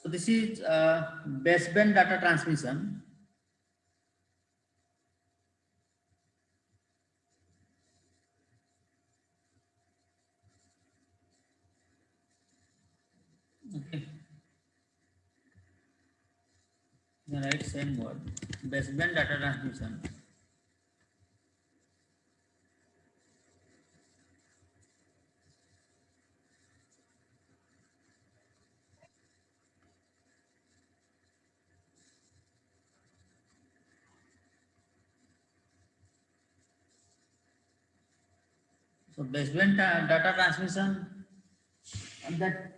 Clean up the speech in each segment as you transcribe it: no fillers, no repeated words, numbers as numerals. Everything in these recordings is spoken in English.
So this is baseband data transmission. Okay. The right same word. Baseband data transmission. So baseband data transmission, that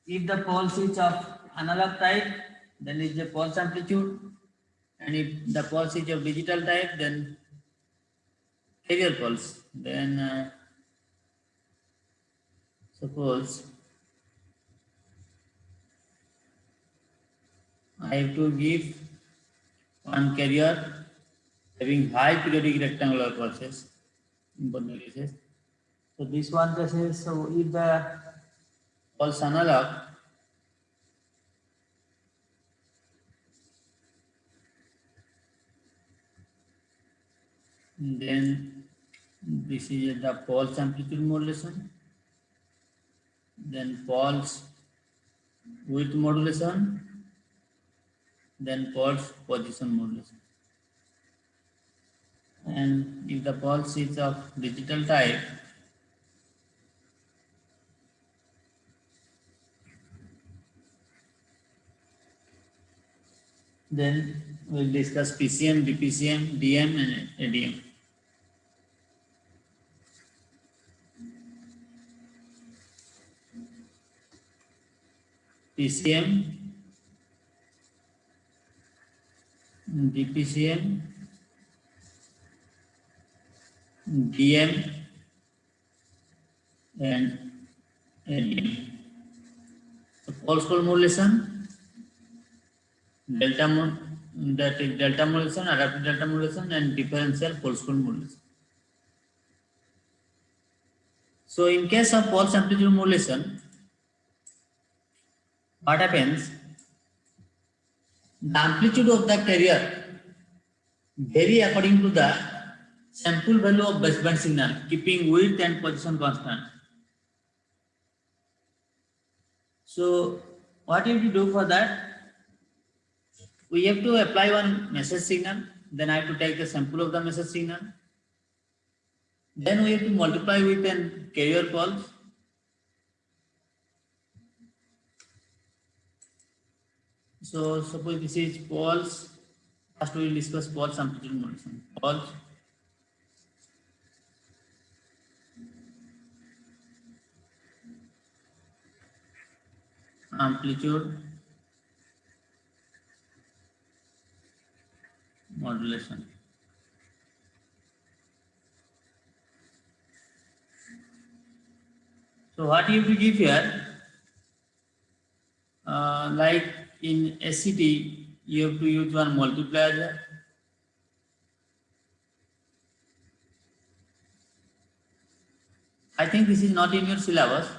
if the pulse is of analog type, then is the pulse amplitude, and if the pulse is of digital type, then carrier pulse. Then suppose I have to give one carrier having high periodic rectangular pulses in both the cases. So this one cases, so if the pulse analog, then this is the pulse amplitude modulation, then pulse width modulation, then pulse position modulation. And if the pulse is of digital type, then we'll discuss PCM, DPCM, DM and ADM. PCM, DPCM, DM and ADM. So pulse code modulation, delta modulation, adaptive delta modulation, and differential pulse code modulation. So in case of pulse amplitude modulation, what happens? The amplitude of the carrier vary according to the sample value of baseband signal, keeping width and position constant. So what you have to do for that? We have to apply one message signal, then I have to take the sample of the message signal. Then we have to multiply with an carrier pulse. So suppose this is pulse. First we will discuss pulse amplitude modulation. Pulse amplitude modulation. So what you have to give here, like in SCT, you have to use one multiplier. I think this is not in your syllabus,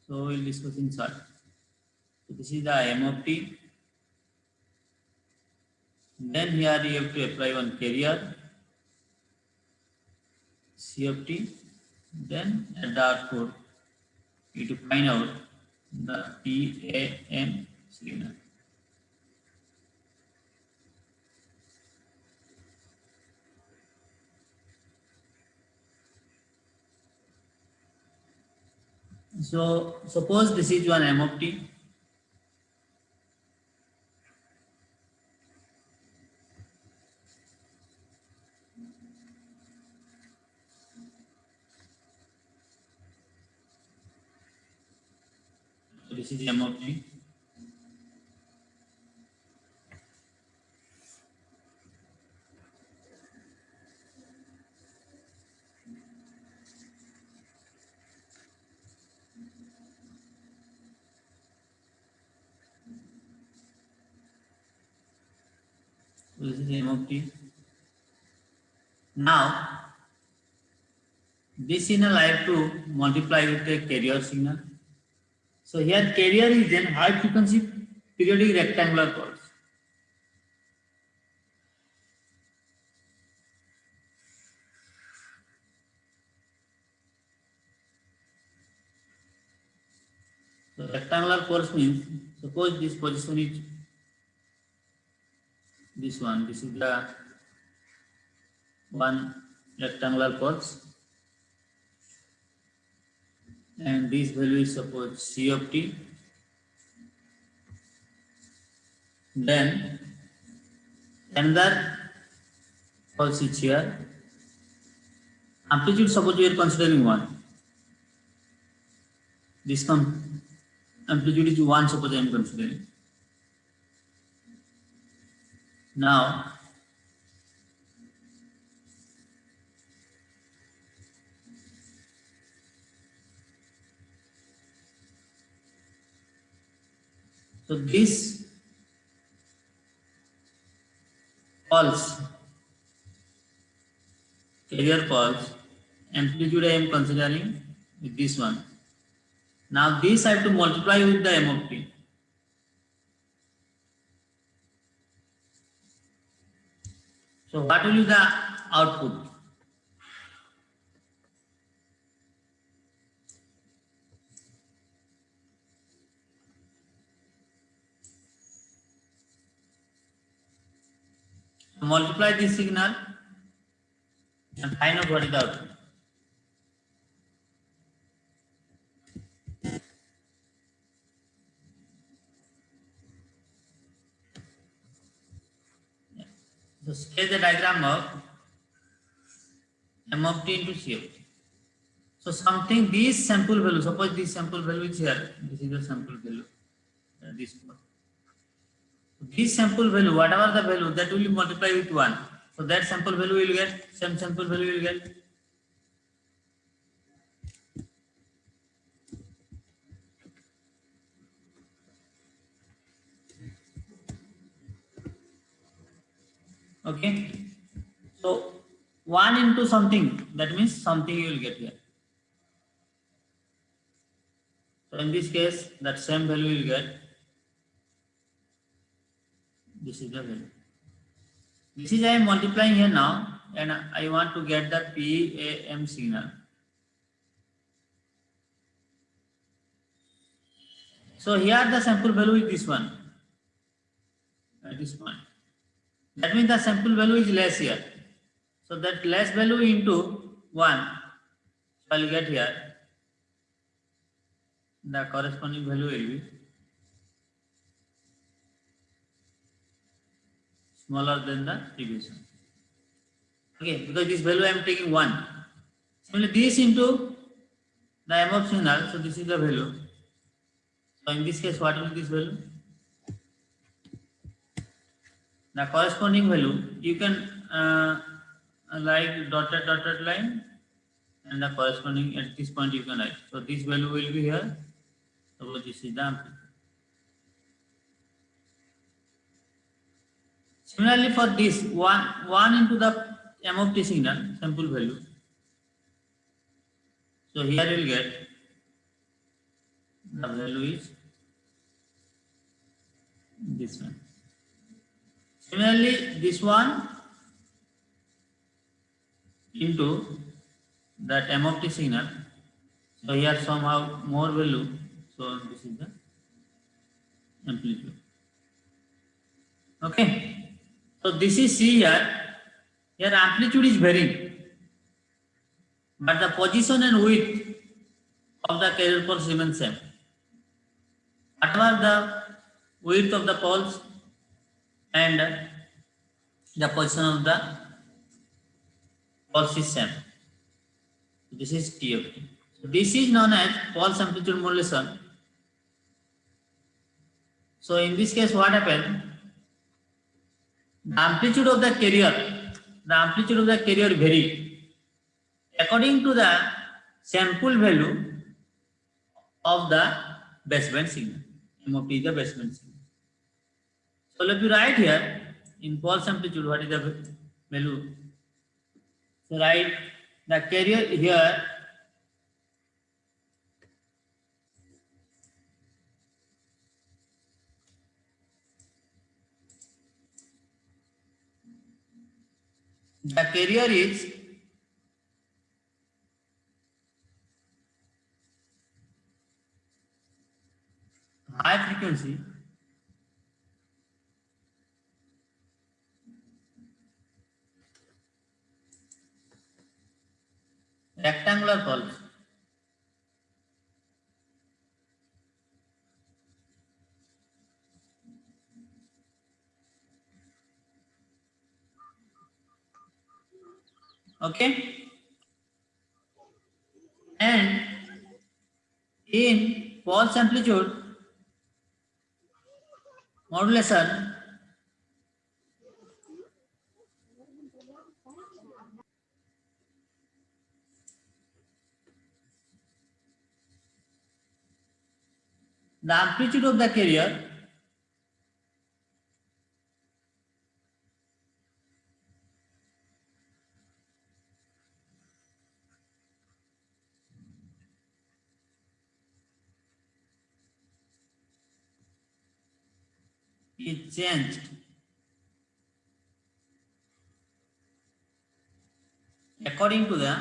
so we'll discuss in short. So this is the M of T. Then here you have to apply one carrier, C of T. Then at the output, you have to find out the PAM signal. So suppose this is one M of T. So this is M of T. So this is M of T. Now, this signal I have to multiply with a carrier signal. So here carrier is then high frequency periodic rectangular pulse. So rectangular pulse means, suppose this position is this one. This is the one rectangular pulse, and this value is suppose C of t. Then another pulse is here. Amplitude suppose we are considering 1. This amplitude is 1, suppose I am considering. Now so this pulse, carrier pulse, amplitude I am considering with this one. Now this I have to multiply with the m of t. So what will be the output? Multiply this signal and find out what is the output. So sketch the diagram of m of t into c of t. So something, this sample value, suppose this sample value is here, this is the sample value, this one. This sample value, whatever the value, that will multiply with 1. So that sample value will get, same sample value will get. Okay. So 1 into something, that means something you will get here. So in this case, that same value you will get. This is the value. This is I am multiplying here now, and I want to get the PAM signal. So here the sample value is this one, at this point. That means the sample value is less here. So that less value into 1, so I will get here. The corresponding value will be smaller than the previous one. Okay, because this value I am taking 1. Similarly, this into the m of signal, so this is the value. So in this case, what will be this value? The corresponding value, you can write dotted line, and the corresponding at this point you can write. So this value will be here. So this is the amplitude. Similarly, for this 1 into the m of t signal, sample value. So here you will get the value is this one. Similarly, this one into that m of t signal. So here somehow more value. So this is the amplitude. Okay. So this is C here. Here amplitude is varying, but the position and width of the carrier pulse remains same. Whatever the width of the pulse and the position of the pulse is same. This is T of t. So this is known as pulse amplitude modulation. So in this case, what happened? The amplitude of the carrier vary according to the sample value of the baseband signal. M of t is the baseband signal. So let me write here in pulse amplitude what is the value. So write the carrier here. The carrier is high frequency rectangular pulse. Okay, and in pulse amplitude modulation, the amplitude of the carrier is changed according to the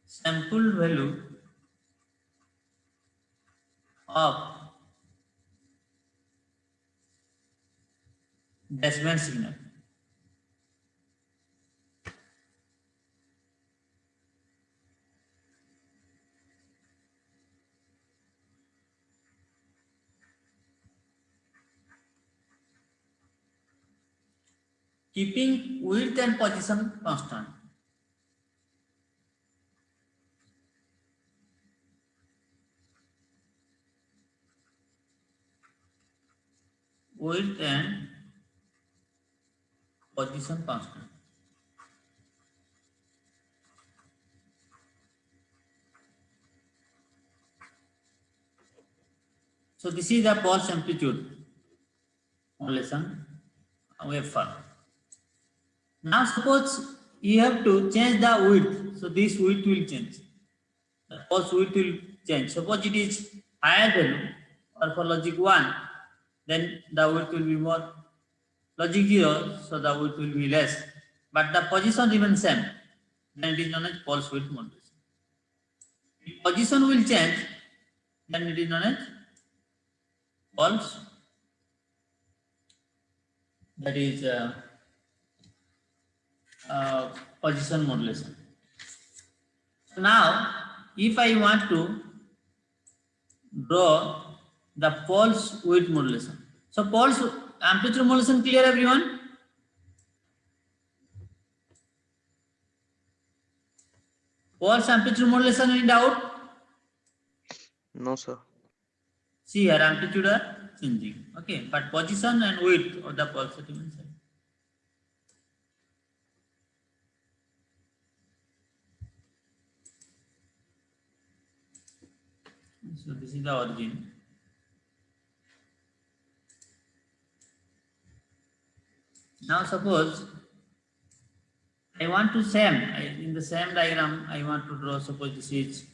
sample value of baseband signal. Keeping width and position constant. Width and position constant. So this is the pulse amplitude modulation waveform. Now suppose you have to change the width. So this width will change. The pulse width will change. Suppose it is higher value or for logic 1, then the width will be more. Logic 0, so the width will be less. But the position remains same. Then it is known as pulse width modulation. If position will change, then it is known as pulse, that is position modulation. So now, if I want to draw the pulse width modulation, so pulse amplitude modulation clear, everyone? Pulse amplitude modulation, in doubt? No, sir. See here, amplitude are changing. Okay, but position and width of the pulse remains same. So this is the origin. Now suppose I want to in the same diagram I want to draw, suppose this is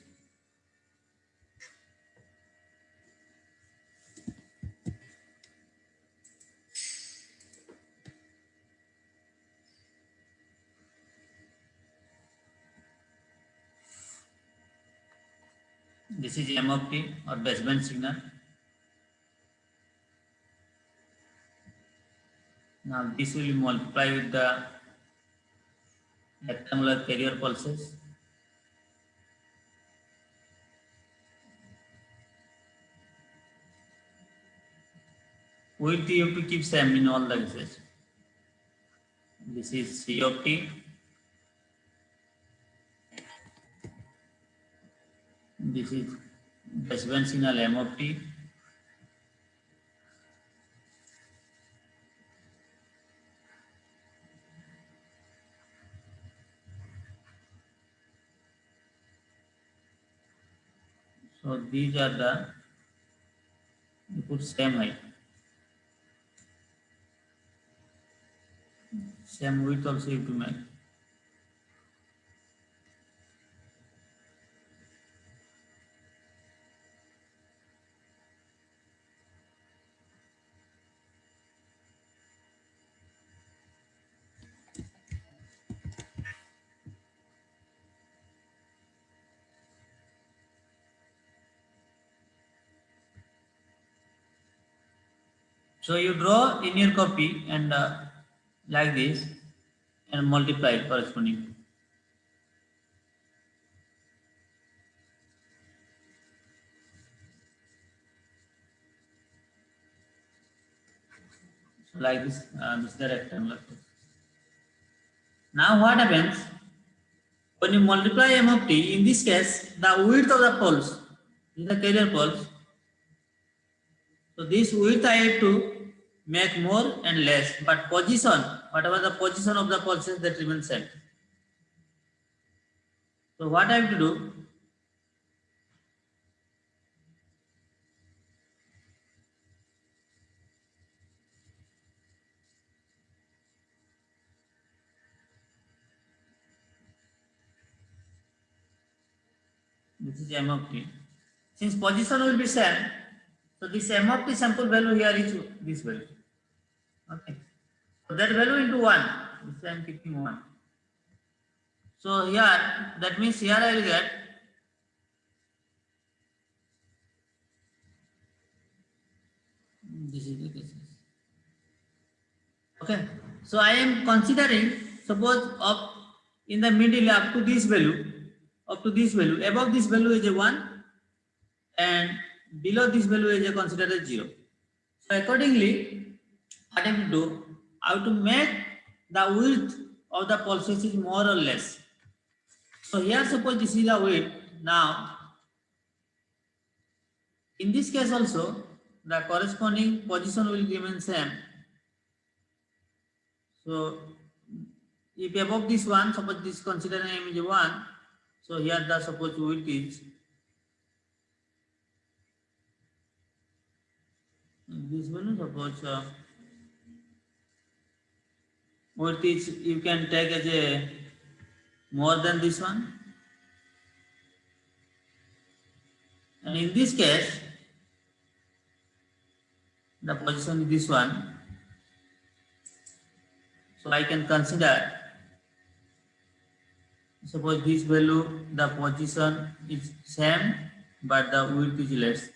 M of t or baseband signal. Now this will multiply with the rectangular carrier pulses. Width you have to keep same in all the cases. This is C of t. This is baseband signal M of t. So these are the, you put same height, same width also you have to make. So you draw in your copy and like this and multiply it corresponding. So like this, this is the rectangular. Now what happens when you multiply m of t? In this case, the width of the poles is the carrier poles. So this width I have to make more and less, but position, whatever the position of the pulses, that remains same. So what I have to do? This is m of t. Since position will be same, so this m of t sample value here is this value. Okay. So that value into 1. This I am keeping 1. So here, that means here I will get this is the case. Okay. So I am considering, suppose up in the middle up to this value, above this value is a 1 and below this value is a considered as 0. So accordingly, what I have to do, I have to make the width of the pulses is more or less. So here suppose this is the width. Now in this case also the corresponding position will remain same. So if above this one, suppose this consider m is 1, so here the suppose width is this value, suppose width is you can take as a more than this one, and in this case the position is this one. So I can consider, suppose this value, the position is same, but the width is less.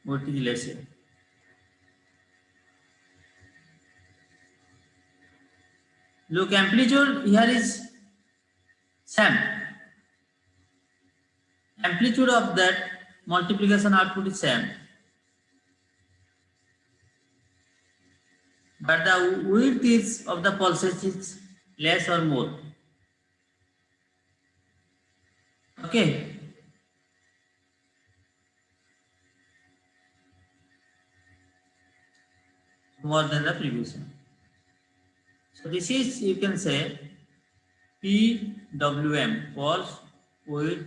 Width is less here. Look, amplitude here is same. Amplitude of that multiplication output is same, but the width is of the pulses is less or more. Okay. More than the previous one. So this is, you can say, PWM, pulse width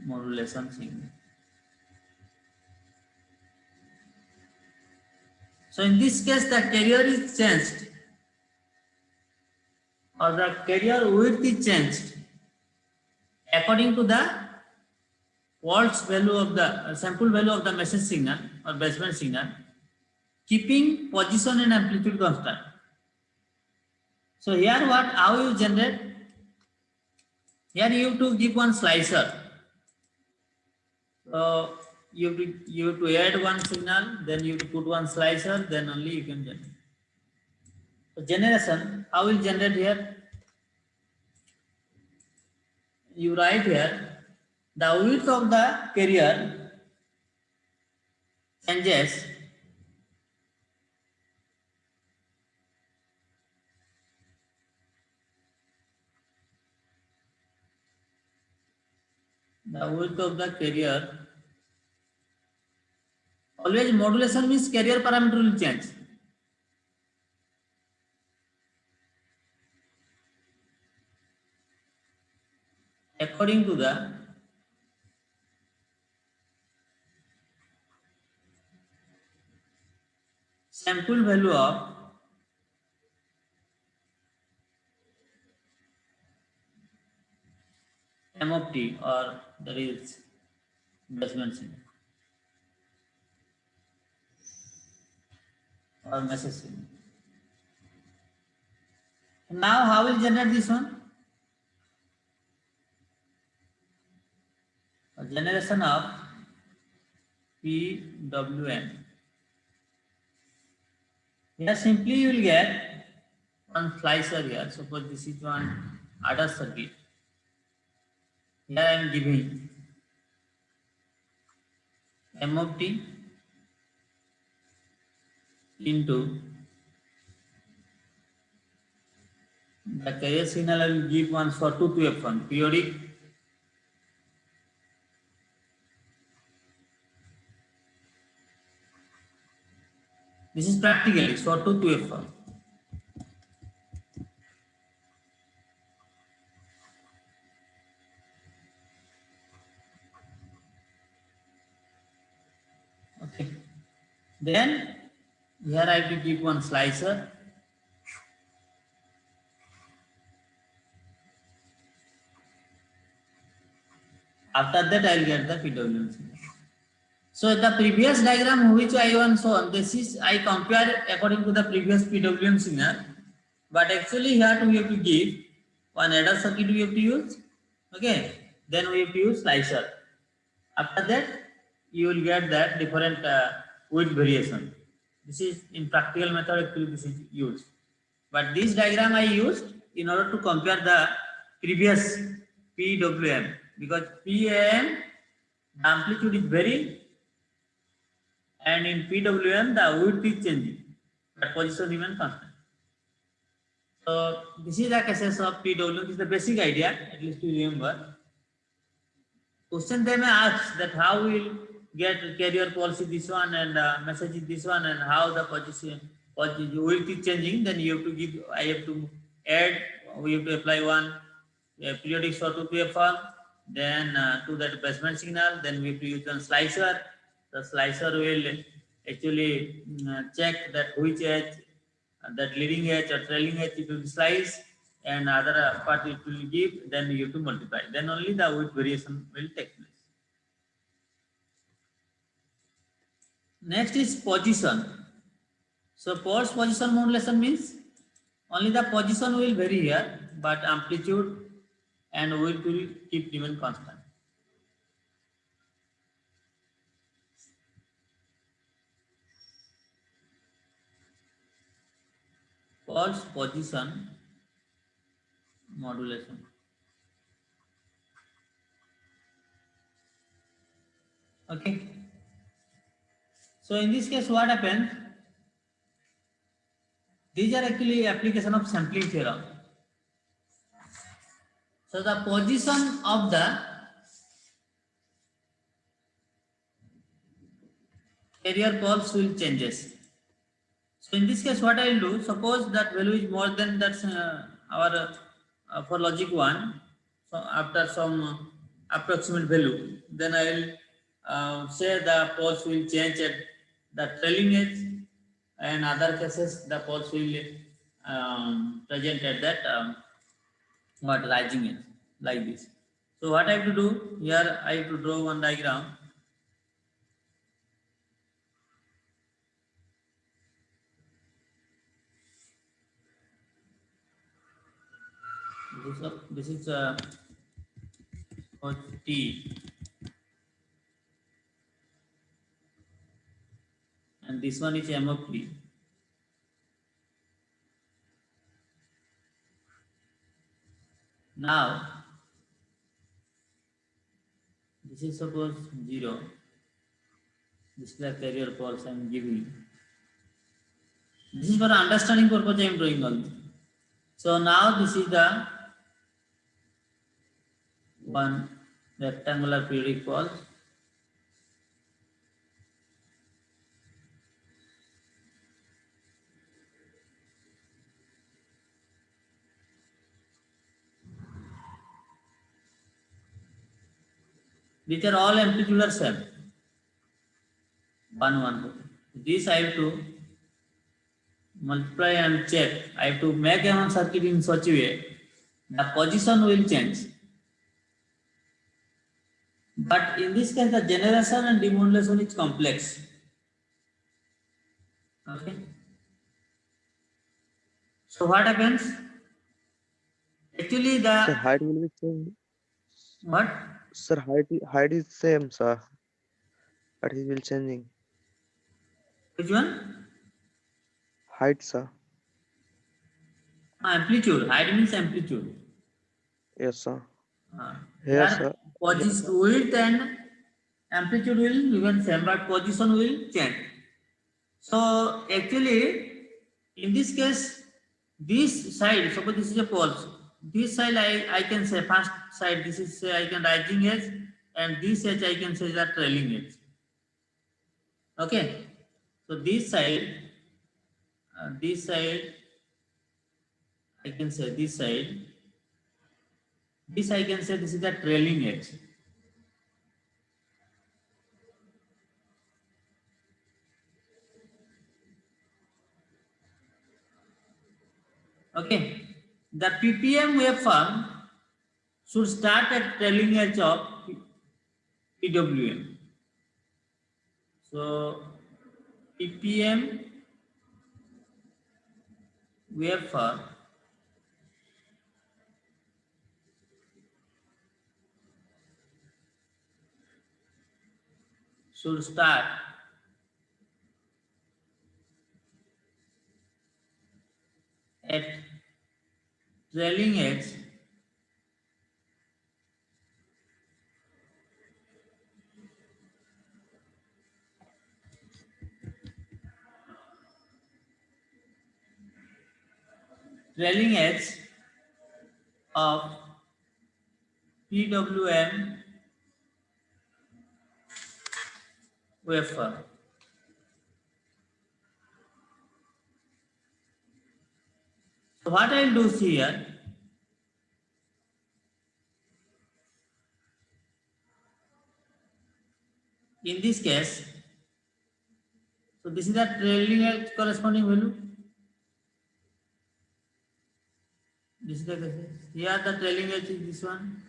modulation signal. So in this case, the carrier is changed, or the carrier width is changed according to the pulse value of the sample value of the message signal or baseband signal, keeping position and amplitude constant. So here what, how you generate? Here you have to give one slicer. So you have to add one signal, then you have to put one slicer, then only you can generate. So generation, how will generate here? You write here, the width of the carrier changes the width of the carrier. Always modulation means carrier parameter will change. According to the sample value of m of t, or that is baseband signal or message signal. Now how will generate this one? A generation of PWM. Here simply you will get one slicer here. Suppose this is one other circuit. Here I am giving M of t into the carrier signal. I will give one sawtooth waveform, periodic. This is practically sawtooth waveform. Okay. Then here I have to give one slicer. After that I will get the PWM signal. So the previous diagram which I once shown, this is I compare according to the previous PWM signal, but actually here we have to give one adder circuit we have to use. Okay, then we have to use slicer. After that you will get that different width variation. This is in practical method actually this is used. But this diagram I used in order to compare the previous PWM, because PAM the amplitude is varying and in PWM the width is changing but position remains constant. So this is the cases of PWM. This is the basic idea, at least to remember. Question they may ask that how will get carrier pulse is this one and message is this one and how the position width is changing. Then you have to give, I have to add, we have to apply one periodic sawtooth waveform, then to that baseband signal, then we have to use one slicer. The slicer will actually check that which edge, that leading edge or trailing edge it will slice, and other part it will give, then you have to multiply. Then only the width variation will take place. Next is position. So pulse position modulation means only the position will vary here, but amplitude and width will keep remain constant. Pulse position modulation. Okay. So in this case, what happens? These are actually application of sampling theorem. So the position of the carrier pulse will changes. So in this case, what I will do? Suppose that value is more than that our for logic 1. So after some approximate value, then I will say the pulse will change at the trailing edge, and other cases the pulse will present at that rising edge, like this. So what I have to do here, I have to draw one diagram. This is T, and this one is M of T. Now this is suppose 0. This is the carrier pulse I am giving. This is for understanding purpose I am drawing only. So now this is the one rectangular periodic pulse. These are all amplitude same. 1, 1. This I have to multiply and check. I have to make a circuit in such a way the position will change. But in this case, the generation and demodulation is complex. Okay. So what happens? Actually, Sir, the height will be same. what? Sir, height is same, sir. but it will changing. Which one? Height, sir. Amplitude. Height means amplitude. Yes, sir. Here, Here sir. Here, position, sir. width and amplitude will remain same, but position will change. So actually, in this case, this side, suppose this is a pulse. This side I can say first side, this is I can rising edge, and this edge I can say that trailing edge. Okay. So this side I can say this side. This I can say this is the trailing edge. Okay. The ppm waveform should start at trailing edge of PWM. So ppm waveform should start at trailing edge of PWM waveform. So what I will do here, in this case, so this is the trailing edge corresponding value. This is the case. Here the trailing edge is this one.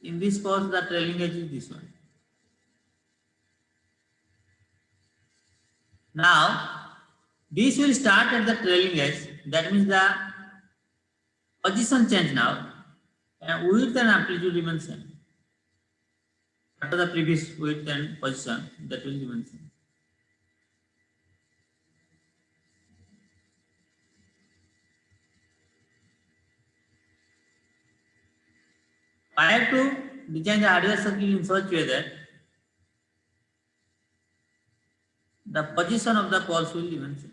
In this course, the trailing edge is this one. Now, this will start at the trailing edge. That means the position change now, and width and amplitude remain same. After the previous width and position, that will remain same. I have to design the hardware circuit in such way that the position of the pulse will remain same.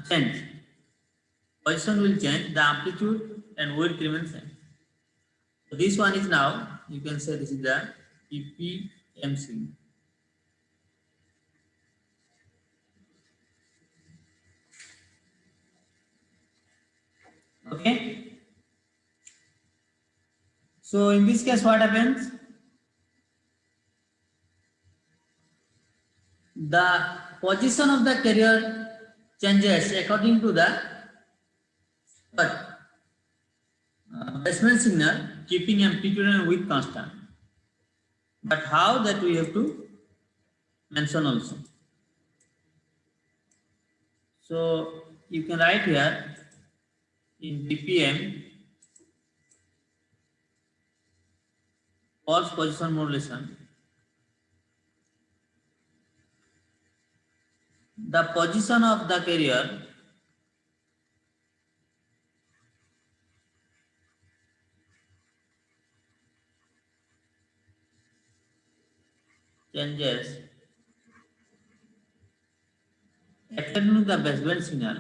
Change. Position will change, the amplitude and width remain same. So this one is now, you can say this is the PPMC. Okay. So in this case, what happens? The position of the carrier changes according to the basement signal, keeping amplitude and width constant. But how, that we have to mention also. So you can write here in BPM pulse position modulation. The position of the carrier changes according to the baseband signal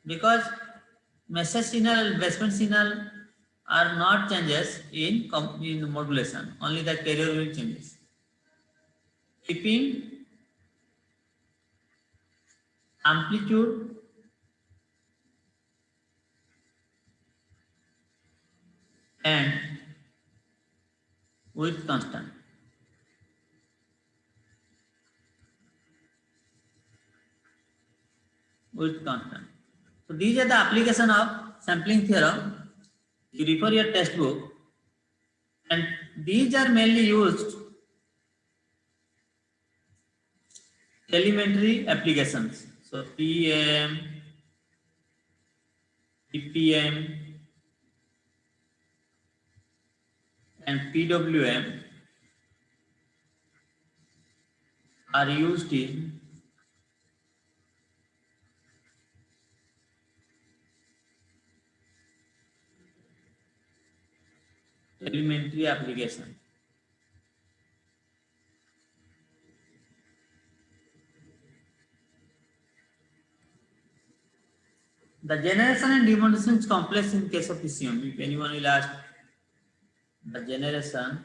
because message signal and baseband signal are not changes in modulation, only the carrier will changes. Keeping amplitude and width constant. Width constant. So these are the application of sampling theorem. You refer your textbook, and these are mainly used telemetry applications. So PAM, PPM, and PWM are used in telemetry application. The generation and demonstration is complex in case of PCM. If anyone will ask, the generation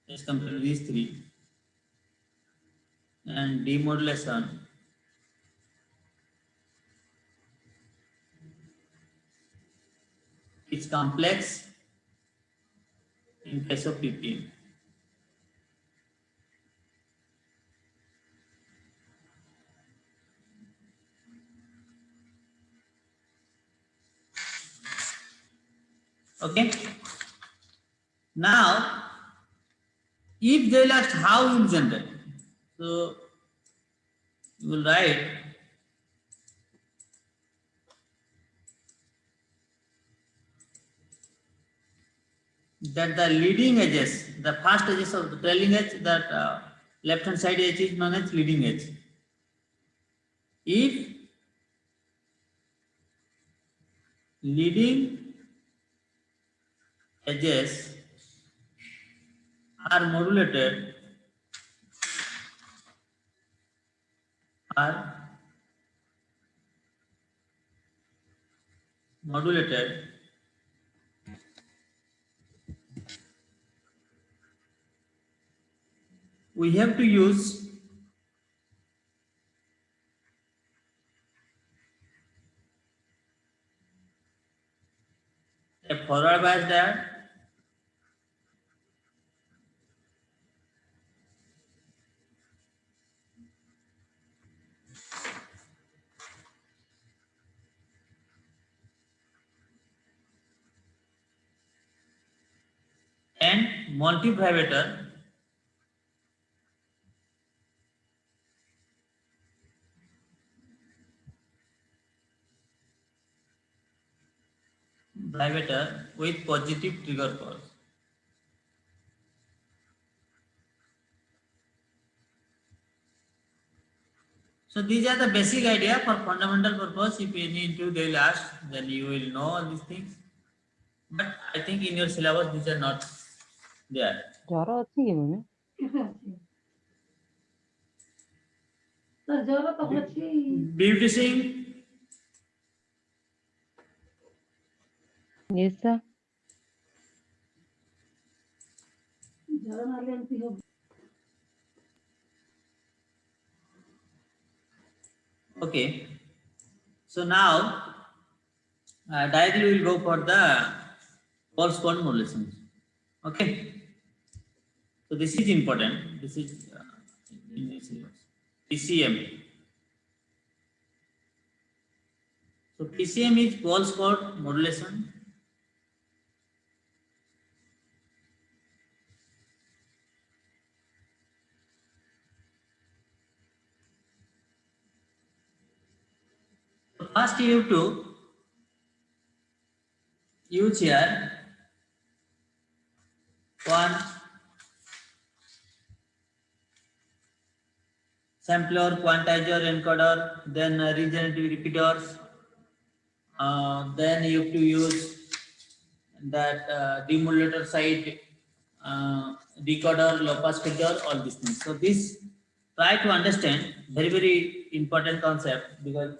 is compared to these three, and demodulation is complex in case of PPM. Okay. Now, if they will ask how you generate, so you will write that the leading edges, the first edges of the trailing edge, that left hand side edge is known as leading edge. If leading edges are modulated, we have to use a forward bias diode and multivibrator with positive trigger pulse. So these are the basic idea for fundamental purpose. If you need to, they will ask, then you will know all these things. But I think in your syllabus these are not there. ଜର ଅଛି କି mummy? ଜର ତ ଅଛି। Beauticing, Yes sir. ଜର ନହେଲେ ଏମିତି ହବ। okay. So now directly we will go for the pulse cone modulation. Okay. So this is important. This is in this syllabus. PCM. So PCM is pulse cone modulation. So first you have to use here one sampler, quantizer, encoder, then regenerative repeaters. Then you have to use that demodulator side, decoder, low pass filter, all these things. So this, try to understand, very, very important concept, because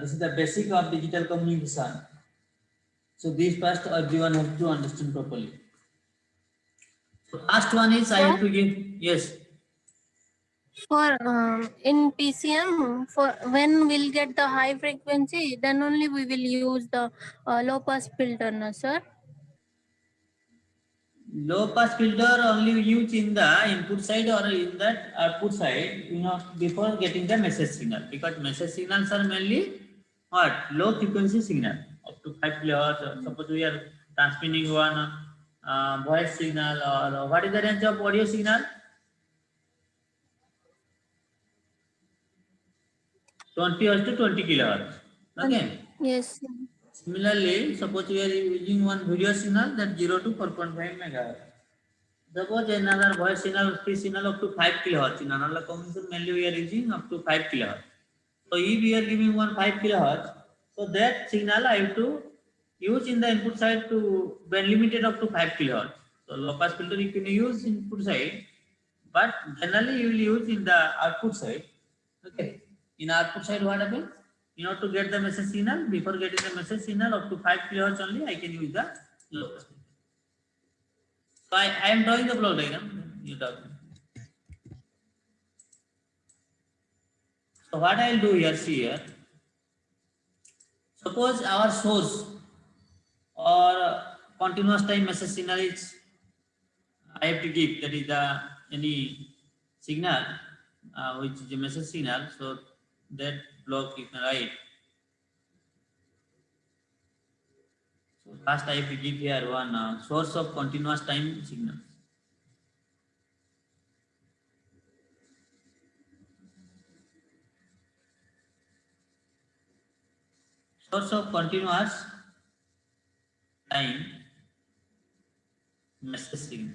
this is the basic of digital communication. So this first everyone has to understand properly. So first one is I have to give, yes. For in PCM, for when we'll get the high frequency, then only we will use the low pass filter, no sir? Low pass filter only used in the input side or in that output side, you know, before getting the message signal, because message signals are mainly what? Low frequency signal up to 5 kHz. Suppose we are transmitting one voice signal, or what is the range of audio signal? 20 hertz to 20 kilohertz. Okay. Yes. Similarly, suppose we are using one video signal that 0 to 4.5 megahertz. Suppose another voice signal, speech signal up to 5 kilohertz. In analog communication, mainly we are using up to 5 kilohertz. So if we are giving one 5 kilohertz, so that signal I have to use in the input side to band limited up to 5 kilohertz. So low pass filter you can use input side, but generally you will use in the output side. Okay. In output side, what happens? In order to get the message signal, before getting the message signal up to 5 kilohertz only, I can use the low pass filter. So I am drawing the block diagram. You talk. So what I will do here, see here. Suppose our source or continuous time message signal is I have to give, that is the any signal which is a message signal. So that block you can write. So first I have to give here one source of continuous time signal. Source of continuous time message signal.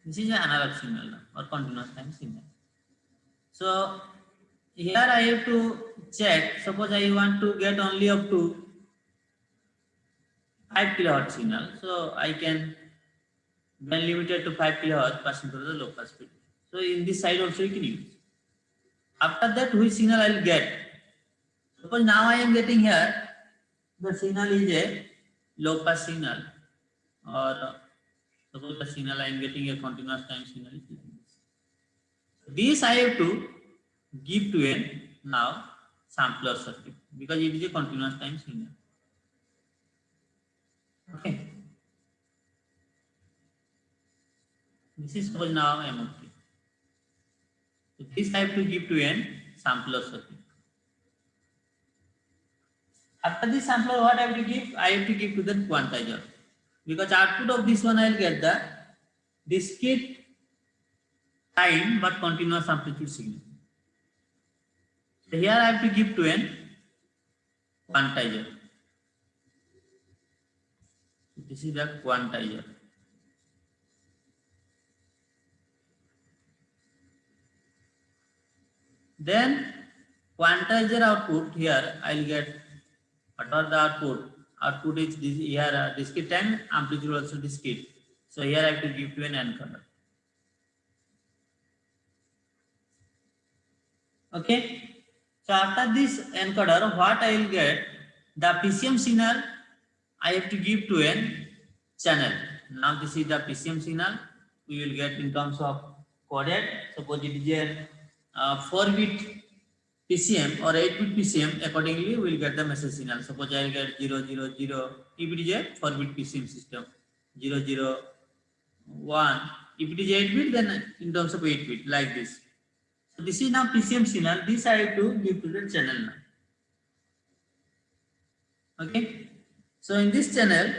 This is an analog signal or continuous time signal. So here I have to check. Suppose I want to get only up to 5 kilohertz signal. So I can band limited to 5 kilohertz passing through the low pass filter. So in this side also you can use. After that, which signal I will get? Suppose now I am getting here, the signal is a low pass signal, or suppose the signal I am getting a continuous time signal is like this. This I have to give to an now sampler circuit because it is a continuous time signal. Okay. This is suppose now I am okay. So this I have to give to an sampler circuit. After this sampler, what I have to give? I have to give to the quantizer. Because output of this one I will get the discrete time but continuous amplitude signal. So here I have to give to an quantizer. This is the quantizer. Then quantizer output here I will get what are the output? Output is this here discrete time, amplitude also discrete. So here I have to give to an encoder. Okay. So after this encoder, what I will get? The PCM signal I have to give to an channel. Now this is the PCM signal we will get in terms of coded. Suppose it is a 4-bit PCM or 8-bit PCM, accordingly we will get the message signal. Suppose I will get 0, 0, 0. If it is a 4-bit PCM system, 0, 0, 1. If it is 8-bit, then in terms of 8-bit, like this. So this is now PCM signal. This I have to give to the channel now. Okay. So in this channel,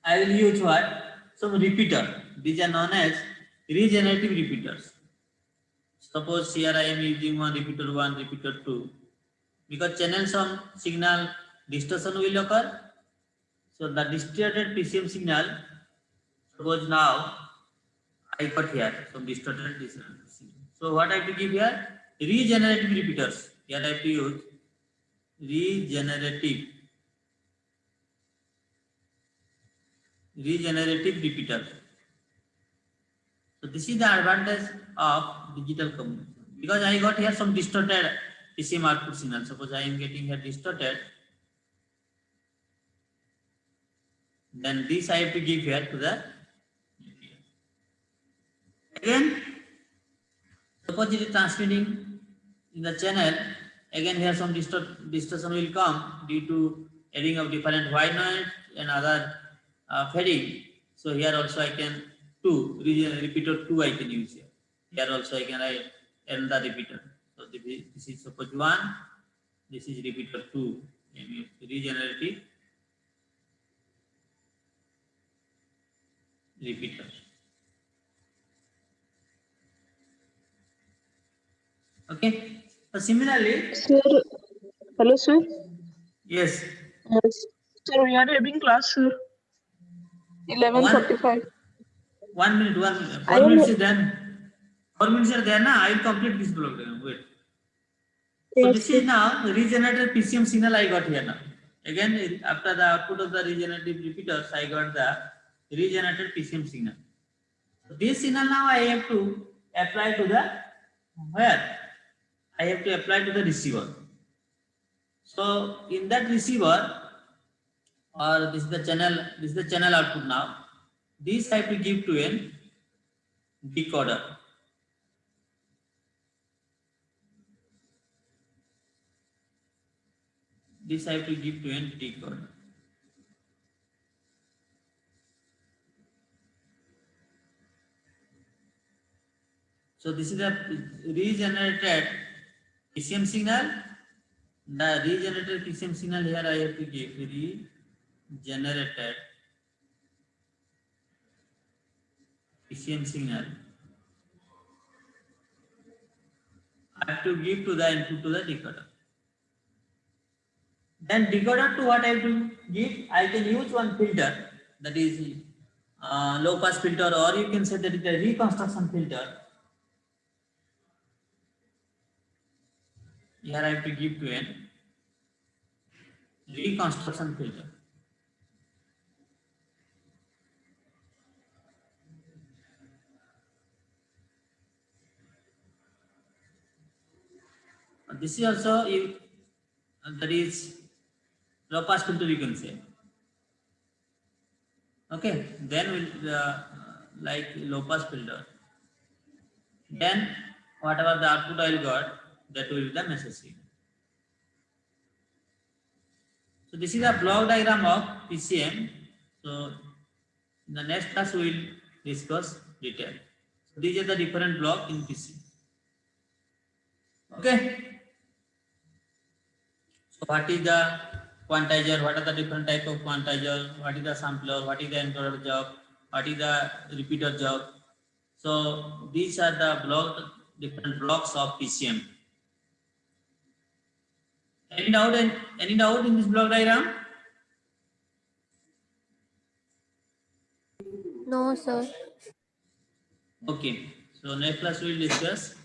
I will use what? Some repeater. These are known as regenerative repeaters. Suppose here I am using one, repeater 2. Because channel some signal distortion will occur. So the distorted PCM signal, suppose now I got here some distorted signal. So what I have to give here? Regenerative repeaters. Here I have to use regenerative repeater. So this is the advantage of digital communication. Because I got here some distorted PCM output signal. Suppose I am getting here distorted. Then this I have to give here to the again. Suppose it is transmitting in the channel. Again here some distortion will come due to adding of different white noise and other fading. So here also I can repeater 2 I can use here. Here also I can write another repeater. So this is suppose 1. This is repeater 2. Regenerative repeater. Okay. So similarly, Sir, hello, sir. yes, Sir, we are having class, sir. 11:45. 1 minute, I 4 minutes am. is done. 4 minutes are there now. I will complete this block diagram. Wait. So Yes, this sir. is now regenerated PCM signal I got here now. Again, after the output of the regenerative repeaters, I got the regenerated PCM signal. So this signal now I have to apply to the where? I have to apply to the receiver. So in that receiver, or this is the channel output now. This I have to give to a decoder. This I have to give to a decoder. So this is the regenerated PCM signal. The regenerated PCM signal here I have to give regenerated PCM signal. I have to give to the input to the decoder. Then decoder to what I have to give? I can use one filter, that is low pass filter, or you can say that it is a reconstruction filter. Here I have to give to a reconstruction filter. This is also that is low pass filter, you can say. Okay, then we'll like low pass filter. Then whatever the output I got, that will be the message signal. So this is a block diagram of PCM. So in the next class we will discuss detail. So these are the different blocks in PCM. Okay. So what is the quantizer? What are the different type of quantizer? What is the sampler? What is the encoder job? What is the repeater job? So these are the different blocks of PCM. Any doubt in this block diagram? No, sir. Okay. So next class we will discuss